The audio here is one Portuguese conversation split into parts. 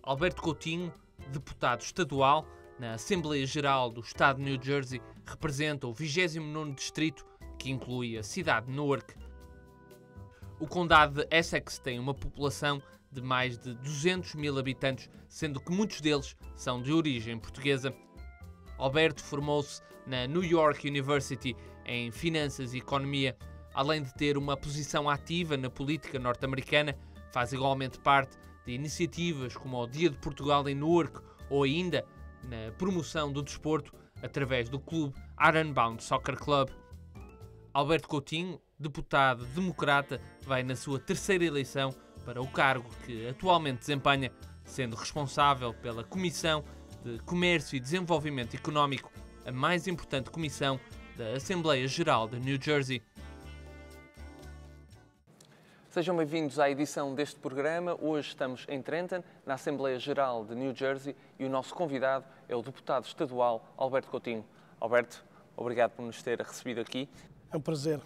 Alberto Coutinho, deputado estadual na Assembleia Geral do Estado de New Jersey, representa o 29º distrito, que inclui a cidade de Newark. O condado de Essex tem uma população de mais de 200 mil habitantes, sendo que muitos deles são de origem portuguesa. Alberto formou-se na New York University em Finanças e Economia. Além de ter uma posição ativa na política norte-americana, faz igualmente parte de iniciativas como o Dia de Portugal em Newark ou ainda na promoção do desporto através do clube Ironbound Soccer Club. Alberto Coutinho, deputado democrata, vai na sua terceira eleição para o cargo que atualmente desempenha, sendo responsável pela Comissão de Comércio e Desenvolvimento Económico, a mais importante comissão da Assembleia Geral de New Jersey. Sejam bem-vindos à edição deste programa. Hoje estamos em Trenton, na Assembleia Geral de New Jersey, e o nosso convidado é o deputado estadual Alberto Coutinho. Alberto, obrigado por nos ter recebido aqui. É um prazer.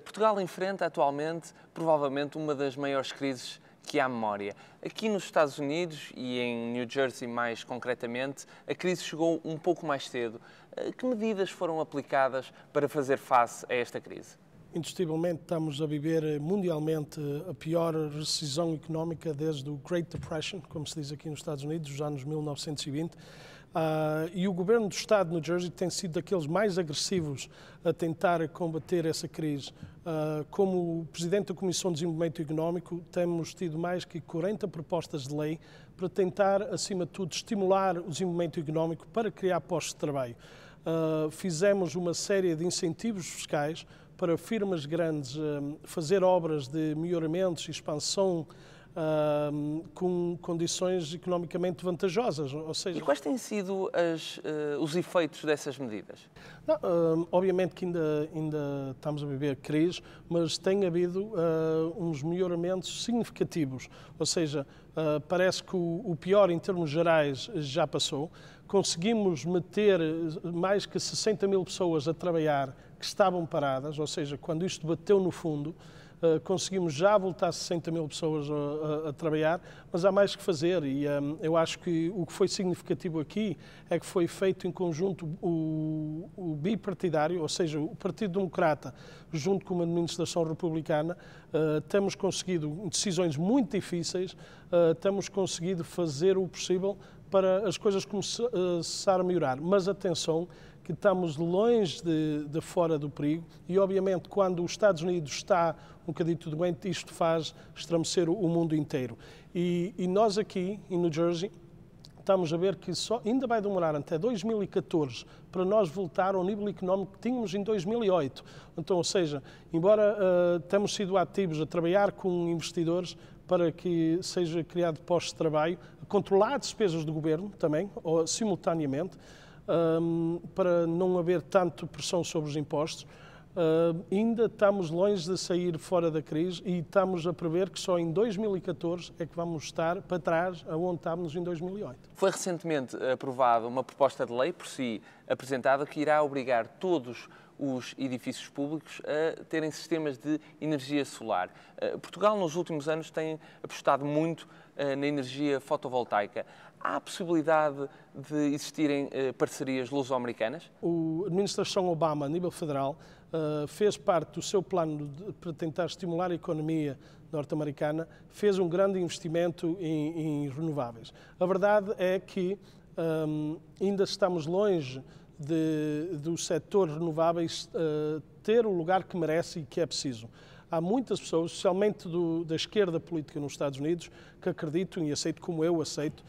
Portugal enfrenta atualmente, provavelmente, uma das maiores crises que há memória. Aqui nos Estados Unidos e em New Jersey mais concretamente, a crise chegou um pouco mais cedo. Que medidas foram aplicadas para fazer face a esta crise? Indiscutivelmente estamos a viver mundialmente a pior recessão económica desde o Great Depression, como se diz aqui nos Estados Unidos, dos anos 1920. E o governo do Estado de New Jersey tem sido daqueles mais agressivos a tentar combater essa crise. Como Presidente da Comissão de Desenvolvimento Económico, temos tido mais que 40 propostas de lei para tentar, acima de tudo, estimular o desenvolvimento económico para criar postos de trabalho. Fizemos uma série de incentivos fiscais para firmas grandes fazer obras de melhoramentos e expansão com condições economicamente vantajosas. Ou seja, e quais têm sido os efeitos dessas medidas? Não, obviamente que ainda estamos a viver crise, mas tem havido uns melhoramentos significativos. Ou seja, parece que o pior em termos gerais já passou. Conseguimos meter mais que 60 mil pessoas a trabalhar que estavam paradas, ou seja, quando isto bateu no fundo, conseguimos já voltar 60 mil pessoas a trabalhar, mas há mais que fazer e eu acho que o que foi significativo aqui é que foi feito em conjunto o bipartidário, ou seja, o Partido Democrata junto com uma administração republicana, temos conseguido decisões muito difíceis, temos conseguido fazer o possível para as coisas começar a melhorar, mas atenção, que estamos longe de fora do perigo e, obviamente, quando os Estados Unidos está um bocadito doente, isto faz estremecer o mundo inteiro. E nós aqui, em New Jersey, estamos a ver que ainda vai demorar até 2014 para nós voltar ao nível económico que tínhamos em 2008. Então, ou seja, embora temos sido ativos a trabalhar com investidores para que seja criado postos de trabalho, controlar despesas do governo também, simultaneamente, para não haver tanto pressão sobre os impostos, ainda estamos longe de sair fora da crise e estamos a prever que só em 2014 é que vamos estar para trás aonde estávamos em 2008. Foi recentemente aprovada uma proposta de lei por si apresentada que irá obrigar todos os edifícios públicos a terem sistemas de energia solar. Portugal, nos últimos anos, tem apostado muito na energia fotovoltaica. Há a possibilidade de existirem parcerias luso-americanas? A administração Obama, a nível federal, fez parte do seu plano para tentar estimular a economia norte-americana, fez um grande investimento em renováveis. A verdade é que ainda estamos longe do setor renováveis ter o lugar que merece e que é preciso. Há muitas pessoas, especialmente da esquerda política nos Estados Unidos, que acreditam, e aceito como eu aceito,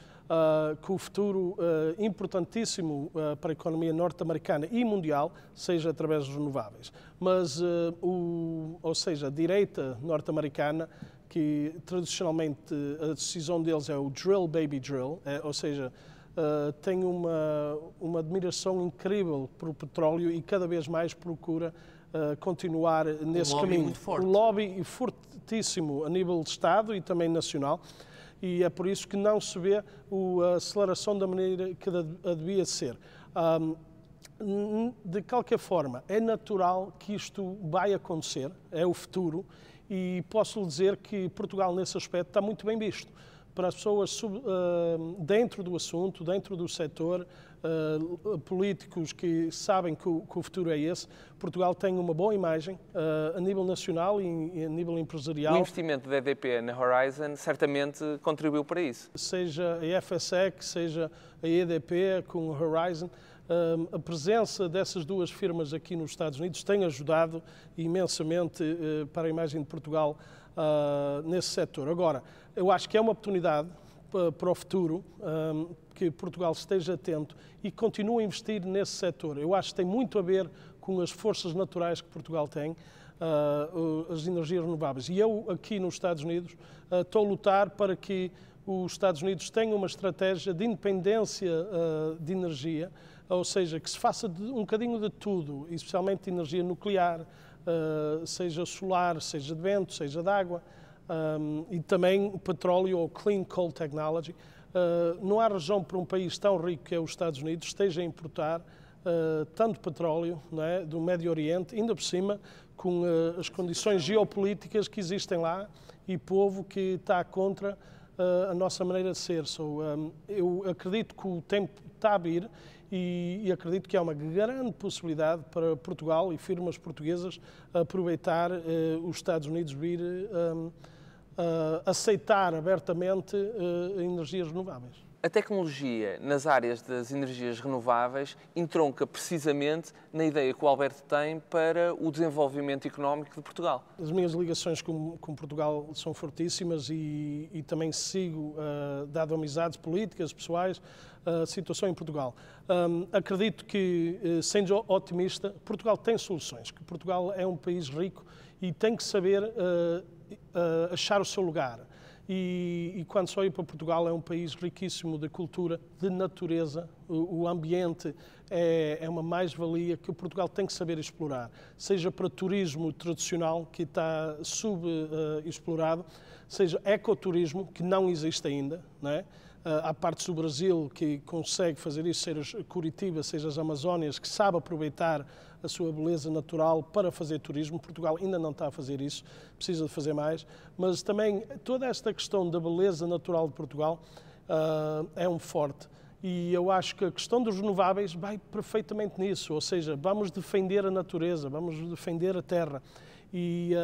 que o futuro importantíssimo para a economia norte-americana e mundial seja através dos renováveis. Mas, ou seja, a direita norte-americana, que tradicionalmente a decisão deles é o drill baby drill, ou seja, tem uma admiração incrível pelo petróleo e cada vez mais procura continuar nesse caminho. Muito forte. Um lobby fortíssimo a nível de Estado e também nacional. E é por isso que não se vê a aceleração da maneira que devia ser. De qualquer forma, é natural que isto vai acontecer, é o futuro, e posso lhe dizer que Portugal, nesse aspecto, está muito bem visto. para as pessoas dentro do assunto, dentro do setor, políticos que sabem que o futuro é esse. Portugal tem uma boa imagem a nível nacional e a nível empresarial. O investimento da EDP na Horizon certamente contribuiu para isso. Seja a FSEC, seja a EDP com o Horizon, a presença dessas duas firmas aqui nos Estados Unidos tem ajudado imensamente para a imagem de Portugal nesse setor. Agora, eu acho que é uma oportunidade para o futuro que Portugal esteja atento e continue a investir nesse setor. Eu acho que tem muito a ver com as forças naturais que Portugal tem, as energias renováveis. E eu, aqui nos Estados Unidos, estou a lutar para que os Estados Unidos tenham uma estratégia de independência de energia, ou seja, que se faça um bocadinho de tudo, especialmente de energia nuclear, seja solar, seja de vento, seja de água, e também o petróleo ou clean coal technology. Não há razão para um país tão rico que é os Estados Unidos esteja a importar tanto petróleo, não é, do Médio Oriente, ainda por cima com as condições geopolíticas que existem lá e povo que está contra a nossa maneira de ser. Eu acredito que o tempo está a vir e acredito que há uma grande possibilidade para Portugal e firmas portuguesas aproveitar os Estados Unidos vir aceitar abertamente energias renováveis. A tecnologia nas áreas das energias renováveis entronca precisamente na ideia que o Alberto tem para o desenvolvimento económico de Portugal. As minhas ligações com Portugal são fortíssimas e também sigo, dado amizades políticas, pessoais, a situação em Portugal. Acredito que, sendo otimista, Portugal tem soluções, que Portugal é um país rico e tem que saber achar o seu lugar. E quando se olha para Portugal, é um país riquíssimo de cultura, de natureza, o ambiente é uma mais-valia que Portugal tem que saber explorar, seja para turismo tradicional, que está subexplorado, seja ecoturismo, que não existe ainda, não é? Há partes do Brasil que consegue fazer isso, seja Curitiba, seja as Amazónias, que sabe aproveitar a sua beleza natural para fazer turismo. Portugal ainda não está a fazer isso, precisa de fazer mais. Mas também toda esta questão da beleza natural de Portugal é um forte. E eu acho que a questão dos renováveis vai perfeitamente nisso, ou seja, vamos defender a natureza, vamos defender a terra. E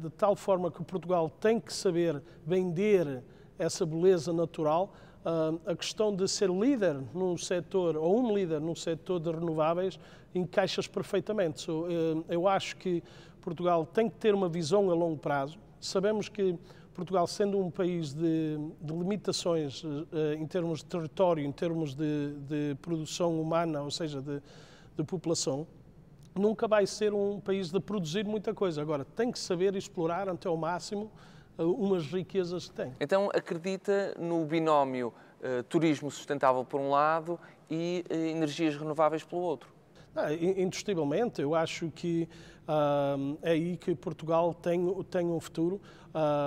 de tal forma que Portugal tem que saber vender essa beleza natural. A questão de ser líder num setor, ou um líder num setor de renováveis, encaixa-se perfeitamente. Eu acho que Portugal tem que ter uma visão a longo prazo. Sabemos que Portugal, sendo um país de limitações em termos de território, em termos de produção humana, ou seja, de população, nunca vai ser um país de produzir muita coisa. Agora, tem que saber explorar até ao máximo umas riquezas que tem. Então acredita no binómio turismo sustentável por um lado e energias renováveis pelo outro? Indiscutivelmente, eu acho que é aí que Portugal tem um futuro,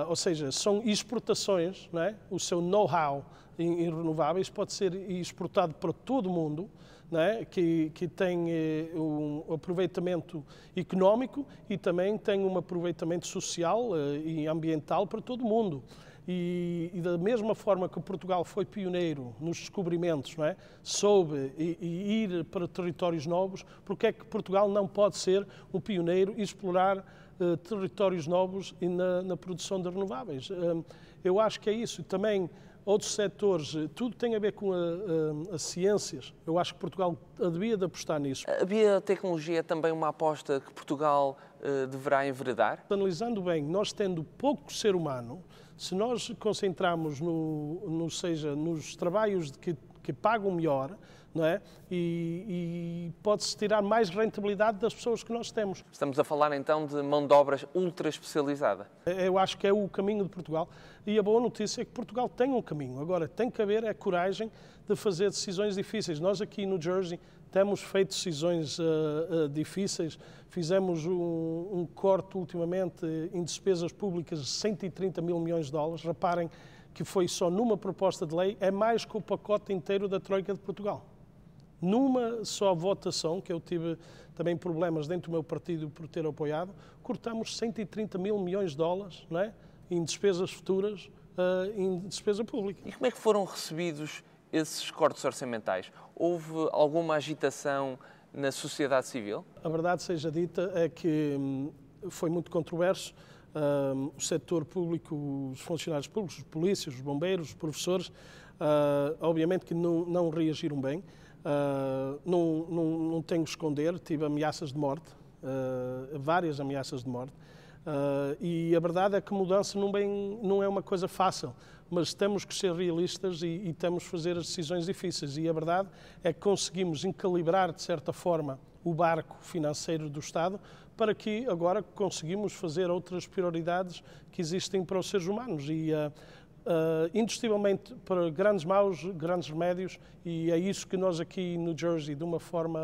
ou seja, são exportações, não é? O seu know-how em renováveis pode ser exportado para todo o mundo, não é? Que tem um aproveitamento económico e também tem um aproveitamento social e ambiental para todo o mundo. E da mesma forma que Portugal foi pioneiro nos descobrimentos, não é? Soube ir para territórios novos, porque é que Portugal não pode ser um pioneiro e explorar territórios novos e na produção de renováveis? Eu acho que é isso. Também outros setores, tudo tem a ver com as ciências. Eu acho que Portugal devia de apostar nisso. A biotecnologia é também uma aposta que Portugal deverá enveredar? Analisando bem, nós tendo pouco ser humano, se nós concentrarmos nos trabalhos que pagam melhor, não é? E pode-se tirar mais rentabilidade das pessoas que nós temos. Estamos a falar então de mão de obra ultra especializada. Eu acho que é o caminho de Portugal e a boa notícia é que Portugal tem um caminho. Agora, tem que haver coragem de fazer decisões difíceis. Nós aqui no Jersey temos feito decisões difíceis. Fizemos um corte ultimamente em despesas públicas de 130 mil milhões de dólares. Reparem que foi só numa proposta de lei, é mais que o pacote inteiro da Troika de Portugal. Numa só votação, que eu tive também problemas dentro do meu partido por ter apoiado, cortamos 130 mil milhões de dólares, não é? Em despesas futuras em despesa pública. E como é que foram recebidos esses cortes orçamentais? Houve alguma agitação na sociedade civil? A verdade seja dita é que foi muito controverso. O setor público, os funcionários públicos, os polícias, os bombeiros, os professores, obviamente que não reagiram bem. Não tenho que esconder, tive ameaças de morte, várias ameaças de morte. E a verdade é que a mudança não é uma coisa fácil, mas temos que ser realistas e temos que fazer as decisões difíceis. E a verdade é que conseguimos equilibrar, de certa forma, o barco financeiro do Estado para que agora conseguimos fazer outras prioridades que existem para os seres humanos. E, indiscutivelmente, para grandes maus, grandes remédios, e é isso que nós aqui no Jersey, de uma forma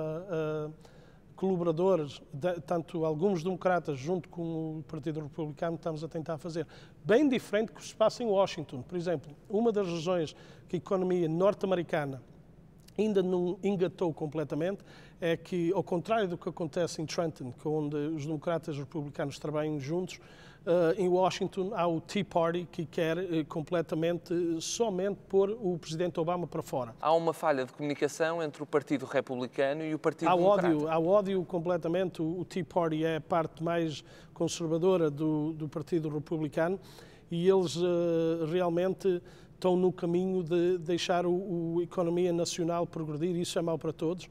colaboradores, tanto alguns democratas junto com o Partido Republicano, estamos a tentar fazer. Bem diferente do que se passa em Washington. Por exemplo, uma das razões que a economia norte-americana ainda não engatou completamente é que, ao contrário do que acontece em Trenton, onde os democratas e os republicanos trabalham juntos, em Washington há o Tea Party que quer completamente, somente pôr o presidente Obama para fora. Há uma falha de comunicação entre o Partido Republicano e o Partido Democrata. Há ódio completamente. O Tea Party é a parte mais conservadora do Partido Republicano e eles realmente estão no caminho de deixar a economia nacional progredir. Isso é mau para todos.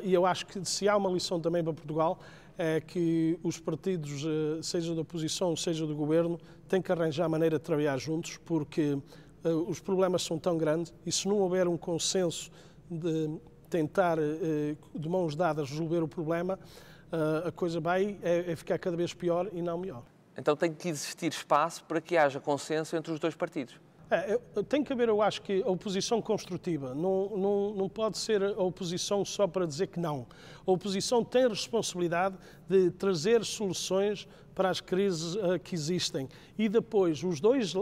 E eu acho que se há uma lição também para Portugal é que os partidos, seja da oposição, seja do governo, têm que arranjar maneira de trabalhar juntos, porque os problemas são tão grandes e se não houver um consenso de tentar, de mãos dadas, resolver o problema, a coisa vai ficar cada vez pior e não melhor. Então tem que existir espaço para que haja consenso entre os dois partidos. Tem que haver, eu acho que, a oposição construtiva. Não pode ser a oposição só para dizer que não. A oposição tem a responsabilidade de trazer soluções para as crises que existem. E depois, os dois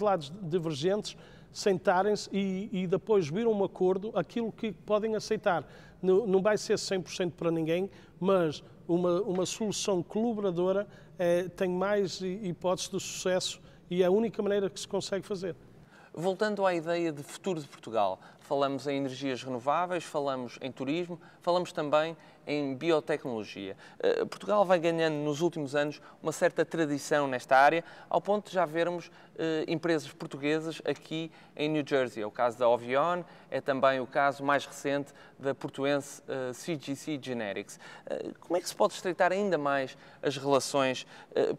lados divergentes sentarem-se e depois vir a um acordo aquilo que podem aceitar. Não vai ser 100% para ninguém, mas uma solução colaboradora tem mais hipóteses de sucesso e é a única maneira que se consegue fazer. Voltando à ideia de futuro de Portugal, falamos em energias renováveis, falamos em turismo, falamos também em biotecnologia. Portugal vai ganhando nos últimos anos uma certa tradição nesta área, ao ponto de já vermos empresas portuguesas aqui em New Jersey. É o caso da Ovion, é também o caso mais recente da portuense CGC Genetics. Como é que se pode estreitar ainda mais as relações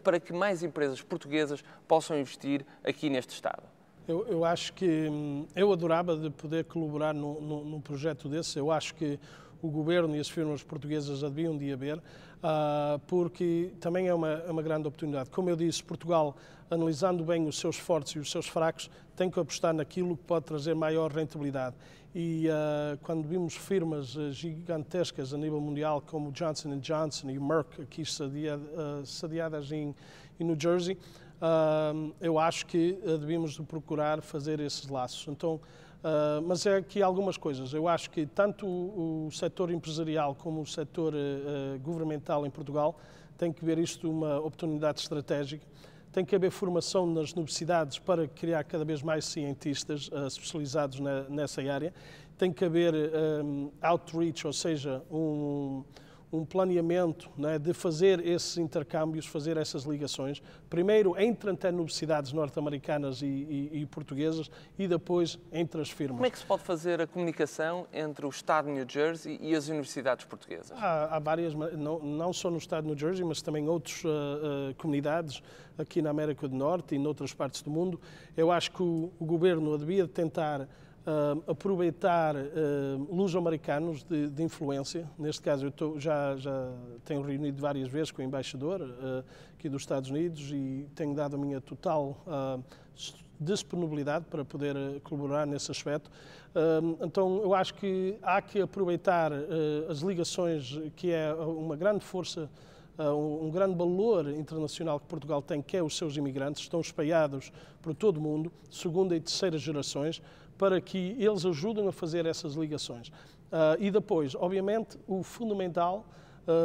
para que mais empresas portuguesas possam investir aqui neste Estado? Eu acho que eu adorava de poder colaborar num projeto desse. Eu acho que o governo e as firmas portuguesas deviam de haver, porque também é uma grande oportunidade. Como eu disse, Portugal, analisando bem os seus fortes e os seus fracos, tem que apostar naquilo que pode trazer maior rentabilidade. E quando vimos firmas gigantescas a nível mundial, como o Johnson & Johnson e o Merck, aqui sediadas em New Jersey, eu acho que devíamos procurar fazer esses laços. Então, mas é aqui algumas coisas. Eu acho que tanto o setor empresarial como o setor governamental em Portugal tem que ver isto uma oportunidade estratégica. Tem que haver formação nas universidades para criar cada vez mais cientistas especializados nessa área. Tem que haver outreach, ou seja, um planeamento, né, de fazer esses intercâmbios, fazer essas ligações. Primeiro entre universidades norte-americanas e portuguesas e depois entre as firmas. Como é que se pode fazer a comunicação entre o Estado de New Jersey e as universidades portuguesas? Há várias, não só no Estado de New Jersey, mas também outras comunidades aqui na América do Norte e noutras partes do mundo. Eu acho que o governo devia tentar aproveitar luso-americanos de influência. Neste caso, eu já tenho reunido várias vezes com o embaixador aqui dos Estados Unidos e tenho dado a minha total disponibilidade para poder colaborar nesse aspecto. Então, eu acho que há que aproveitar as ligações, que é uma grande força, um grande valor internacional que Portugal tem, que é os seus imigrantes, estão espalhados por todo o mundo, segunda e terceira gerações, para que eles ajudem a fazer essas ligações. E depois, obviamente, o fundamental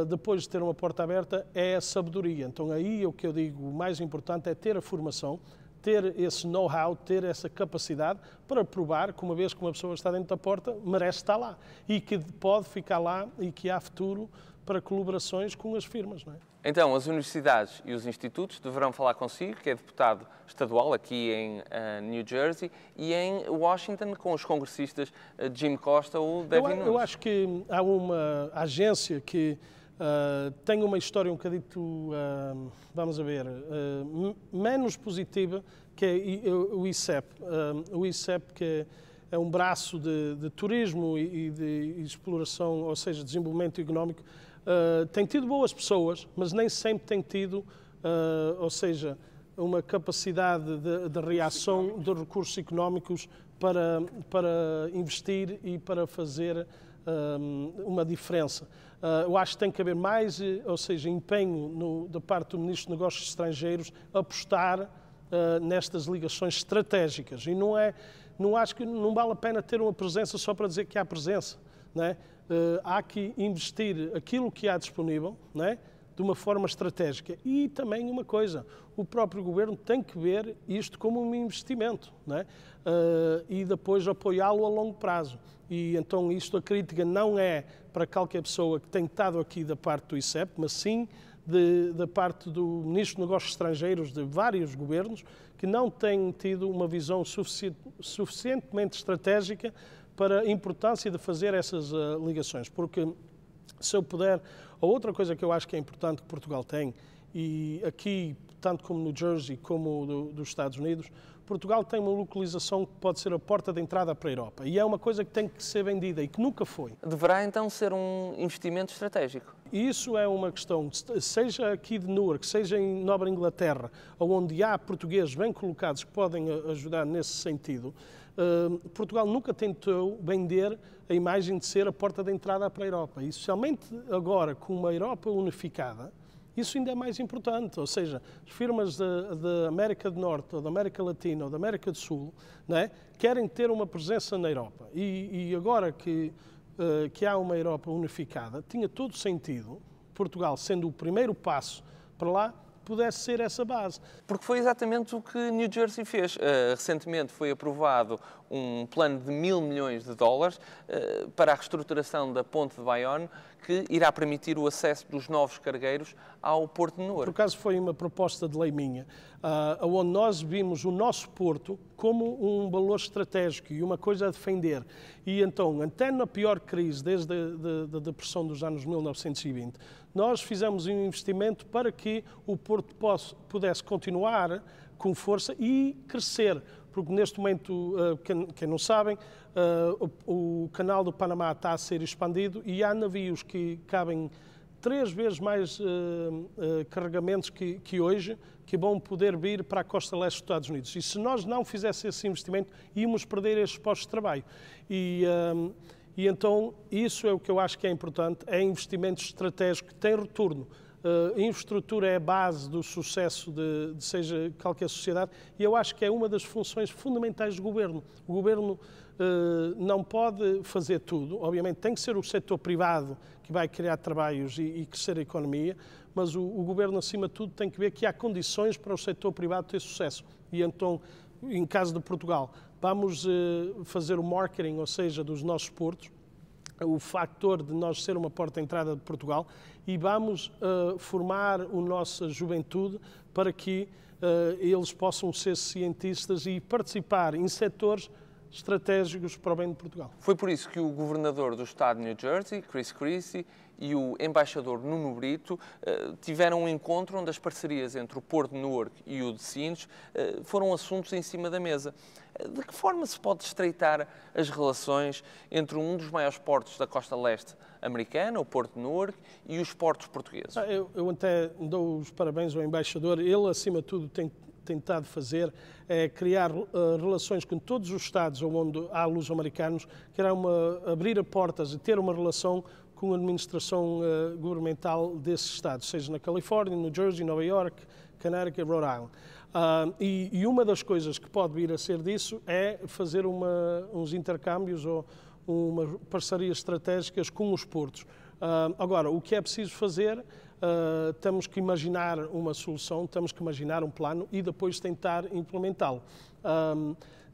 depois de ter uma porta aberta, é a sabedoria. Então aí o que eu digo, o mais importante é ter a formação, ter esse know-how, ter essa capacidade para provar que uma vez que uma pessoa está dentro da porta, merece estar lá e que pode ficar lá e que há futuro para colaborações com as firmas, não é? Então, as universidades e os institutos deverão falar consigo, que é deputado estadual aqui em New Jersey, e em Washington com os congressistas Jim Costa ou Devin Nunes. Eu acho que há uma agência que tem uma história um bocadito, vamos a ver, menos positiva, que é o ICEP. O ICEP, que é um braço de turismo e de exploração, ou seja, desenvolvimento económico, tem tido boas pessoas, mas nem sempre tem tido, ou seja, uma capacidade de reação de recursos económicos para investir e para fazer uma diferença. Eu acho que tem que haver mais, ou seja, empenho da parte do Ministro dos Negócios Estrangeiros apostar nestas ligações estratégicas. E não acho que não vale a pena ter uma presença só para dizer que há presença, não é? Há que investir aquilo que há disponível, não é? De uma forma estratégica. E também uma coisa, o próprio governo tem que ver isto como um investimento, não é? E depois apoiá-lo a longo prazo. E então isto, a crítica não é para qualquer pessoa que tem estado aqui da parte do ICEP, mas sim da parte do Ministro dos Negócios Estrangeiros de vários governos que não têm tido uma visão suficientemente estratégica para a importância de fazer essas ligações. Porque, se eu puder, a outra coisa que eu acho que é importante que Portugal tem, e aqui, tanto como no Jersey como dos Estados Unidos, Portugal tem uma localização que pode ser a porta de entrada para a Europa. E é uma coisa que tem que ser vendida e que nunca foi. Deverá então ser um investimento estratégico. Isso é uma questão, seja aqui de Newark, seja em Nova Inglaterra, onde há portugueses bem colocados que podem ajudar nesse sentido. Portugal nunca tentou vender a imagem de ser a porta de entrada para a Europa. E especialmente agora, com uma Europa unificada, isso ainda é mais importante. Ou seja, as firmas da América do Norte, ou da América Latina, ou da América do Sul, não é? Querem ter uma presença na Europa. E agora que há uma Europa unificada, tinha todo sentido, Portugal sendo o primeiro passo para lá, pudesse ser essa base. Porque foi exatamente o que New Jersey fez. Recentemente foi aprovado um plano de $1.000 milhões para a reestruturação da ponte de Bayonne, que irá permitir o acesso dos novos cargueiros ao Porto de Newark. Por acaso foi uma proposta de lei minha, onde nós vimos o nosso porto como um valor estratégico e uma coisa a defender. E então, até na pior crise, desde a depressão dos anos 1920, nós fizemos um investimento para que o Porto pudesse continuar com força e crescer. Porque neste momento, quem não sabem, o canal do Panamá está a ser expandido e há navios que cabem 3 vezes mais carregamentos que hoje, que vão poder vir para a costa leste dos Estados Unidos. E se nós não fizéssemos esse investimento, íamos perder estes postos de trabalho. E então, isso é o que eu acho que é importante, é investimento estratégico que tem retorno. A infraestrutura é a base do sucesso de seja qualquer sociedade e eu acho que é uma das funções fundamentais do governo. O governo não pode fazer tudo, obviamente tem que ser o setor privado que vai criar trabalhos e crescer a economia, mas o governo, acima de tudo, tem que ver que há condições para o setor privado ter sucesso. E então, em caso de Portugal, vamos fazer o marketing, ou seja, dos nossos portos, o factor de nós ser uma porta de entrada de Portugal e vamos formar a nossa juventude para que eles possam ser cientistas e participar em setores estratégicos para o bem de Portugal. Foi por isso que o governador do estado de New Jersey, Chris Christie, e o embaixador Nuno Brito tiveram um encontro onde as parcerias entre o Porto de Newark e o de Sines foram assuntos em cima da mesa. De que forma se pode estreitar as relações entre um dos maiores portos da costa leste americana, o Porto de Newark, e os portos portugueses? Eu até dou os parabéns ao embaixador. Ele, acima de tudo, tem tentado fazer é criar relações com todos os estados onde há luso-americanos, que era abrir portas e ter uma relação com a administração governamental desses estados, seja na Califórnia, no Jersey, Nova York, Connecticut, Rhode Island. E uma das coisas que pode vir a ser disso é fazer uns intercâmbios ou umas parcerias estratégicas com os portos. Agora, o que é preciso fazer, temos que imaginar uma solução, temos que imaginar um plano e depois tentar implementá-lo.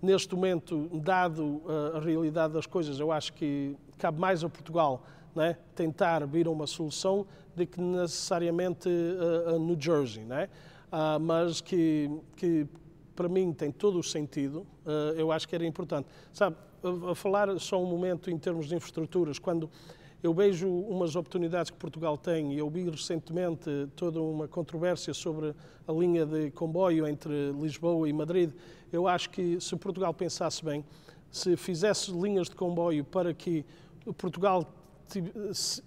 Neste momento, dado a realidade das coisas, eu acho que cabe mais a Portugal, né, tentar vir a uma solução do que necessariamente a New Jersey, né? Mas que para mim tem todo o sentido, eu acho que era importante. Sabe, a falar só um momento em termos de infraestruturas, quando eu vejo umas oportunidades que Portugal tem, e eu vi recentemente toda uma controvérsia sobre a linha de comboio entre Lisboa e Madrid. Eu acho que se Portugal pensasse bem, se fizesse linhas de comboio para que Portugal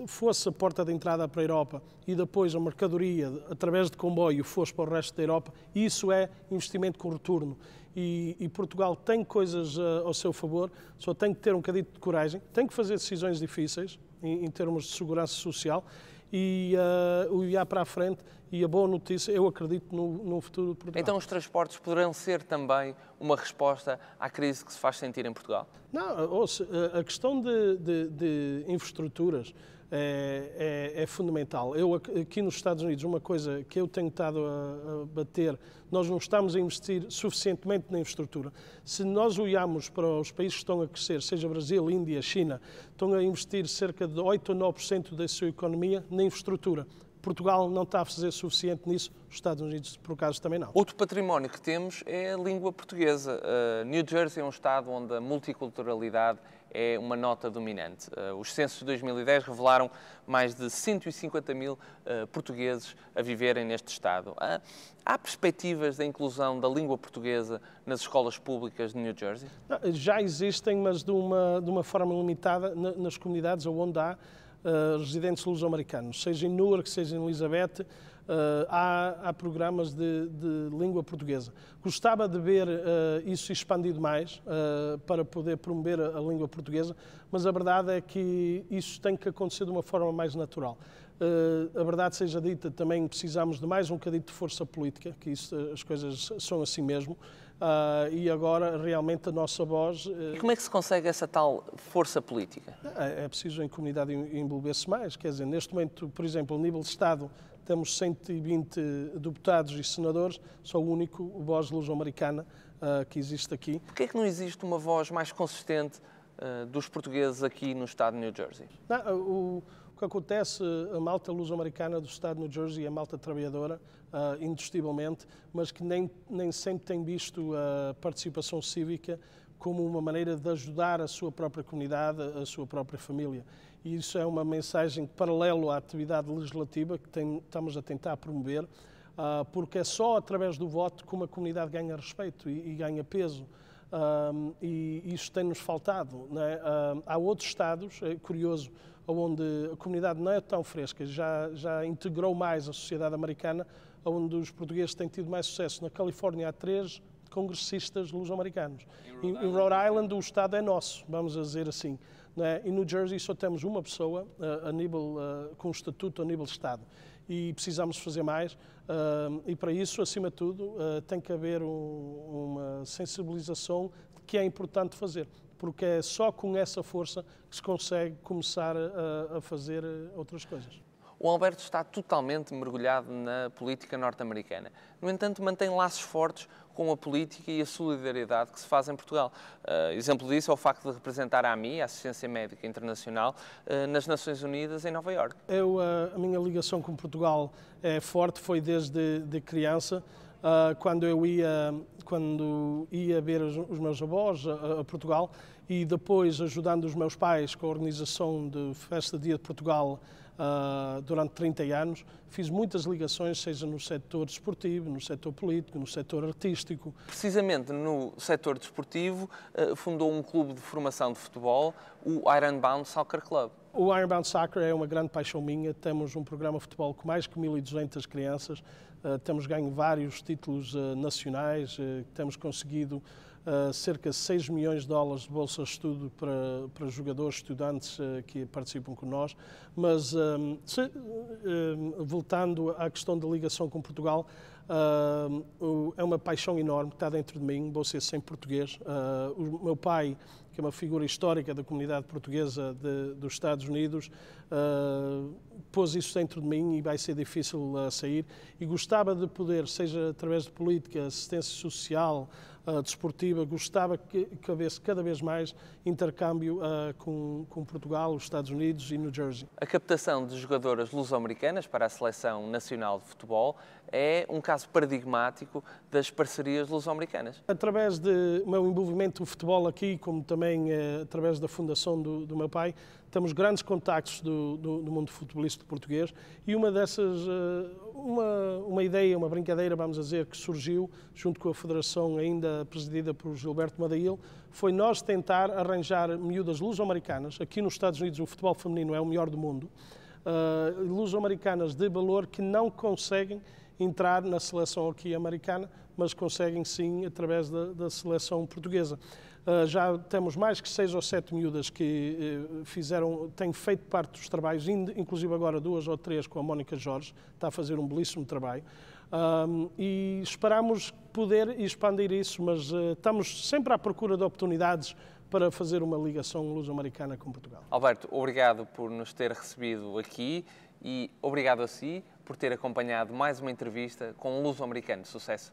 fosse a porta de entrada para a Europa e depois a mercadoria, através de comboio, fosse para o resto da Europa, isso é investimento com retorno. E Portugal tem coisas ao seu favor, só tem que ter um bocadinho de coragem, tem que fazer decisões difíceis em termos de segurança social e olhar para a frente. E a boa notícia, eu acredito no futuro de Portugal. Então os transportes poderão ser também uma resposta à crise que se faz sentir em Portugal? Não, ouça, a questão de infraestruturas é fundamental. Eu, aqui nos Estados Unidos, uma coisa que eu tenho estado a bater, nós não estamos a investir suficientemente na infraestrutura. Se nós olharmos para os países que estão a crescer, seja Brasil, Índia, China, estão a investir cerca de 8 ou 9% da sua economia na infraestrutura. Portugal não está a fazer suficiente nisso, os Estados Unidos, por acaso, também não. Outro património que temos é a língua portuguesa. New Jersey é um estado onde a multiculturalidade é uma nota dominante. Os censos de 2010 revelaram mais de 150 mil portugueses a viverem neste estado. Há perspectivas da inclusão da língua portuguesa nas escolas públicas de New Jersey? Já existem, mas de uma forma limitada nas comunidades onde há residentes luso-americanos, seja em Newark, seja em Elizabeth, há programas de língua portuguesa. Gostava de ver isso expandido mais para poder promover a língua portuguesa, mas a verdade é que isso tem que acontecer de uma forma mais natural. A verdade seja dita, também precisamos de mais um bocadinho de força política, que isso, as coisas são assim mesmo, e agora realmente a nossa voz... E como é que se consegue essa tal força política? É preciso a comunidade envolver-se mais, quer dizer, neste momento, por exemplo, a nível de Estado, temos 120 deputados e senadores, só o único voz luso-americana que existe aqui. Porquê é que não existe uma voz mais consistente dos portugueses aqui no estado de New Jersey? O que acontece, a malta luso-americana do estado de New Jersey é malta trabalhadora, indiscutivelmente, mas que nem sempre tem visto a participação cívica como uma maneira de ajudar a sua própria comunidade, a sua própria família. E isso é uma mensagem paralelo à atividade legislativa que estamos a tentar promover, porque é só através do voto que uma comunidade ganha respeito e ganha peso. E isso tem-nos faltado, não é? Há outros estados, é curioso, onde a comunidade não é tão fresca, já integrou mais a sociedade americana, onde os portugueses têm tido mais sucesso. Na Califórnia há 3 congressistas luso-americanos. Em Rhode Island o estado é nosso, vamos dizer assim. Não é? Em New Jersey só temos uma pessoa com um estatuto a nível de estado. E precisamos fazer mais, e para isso, acima de tudo, tem que haver uma sensibilização que é importante fazer, porque é só com essa força que se consegue começar a fazer outras coisas. O Alberto está totalmente mergulhado na política norte-americana. No entanto, mantém laços fortes com a política e a solidariedade que se faz em Portugal. Exemplo disso é o facto de representar a AMI, a Assistência Médica Internacional, nas Nações Unidas, em Nova Iorque. A minha ligação com Portugal é forte, foi desde criança, quando ia ver os meus avós a Portugal e depois ajudando os meus pais com a organização de Festa Dia de Portugal durante 30 anos, fiz muitas ligações, seja no setor desportivo, no setor político, no setor artístico. Precisamente no setor desportivo, fundou um clube de formação de futebol, o Ironbound Soccer Club. O Ironbound Soccer é uma grande paixão minha. Temos um programa de futebol com mais que 1.200 crianças. Temos ganho vários títulos nacionais. Temos conseguido cerca de 6 milhões de dólares de bolsa de estudo para jogadores, estudantes que participam com nós. Mas, voltando à questão da ligação com Portugal, É uma paixão enorme que está dentro de mim, vou ser sempre português. O meu pai, que é uma figura histórica da comunidade portuguesa dos Estados Unidos, pôs isso dentro de mim e vai ser difícil sair. E gostava de poder, seja através de política, assistência social, desportiva, gostava que houvesse cada vez mais intercâmbio com Portugal, os Estados Unidos e New Jersey. A captação de jogadoras luso-americanas para a Seleção Nacional de Futebol é um caso paradigmático das parcerias luso-americanas. Através do meu envolvimento no futebol aqui, como também através da fundação do meu pai, temos grandes contactos do mundo futebolístico português e uma dessas, uma ideia, uma brincadeira, vamos dizer, que surgiu junto com a Federação ainda presidida por Gilberto Madail, foi nós tentar arranjar miúdas luso-americanas. Aqui nos Estados Unidos o futebol feminino é o melhor do mundo. Luso-americanas de valor que não conseguem entrar na seleção aqui americana, mas conseguem sim através da seleção portuguesa. Já temos mais que 6 ou 7 miúdas que têm feito parte dos trabalhos, inclusive agora 2 ou 3 com a Mónica Jorge, está a fazer um belíssimo trabalho. E esperamos poder expandir isso, mas estamos sempre à procura de oportunidades para fazer uma ligação luso-americana com Portugal. Alberto, obrigado por nos ter recebido aqui e obrigado a si por ter acompanhado mais uma entrevista com um luso-americano. Sucesso!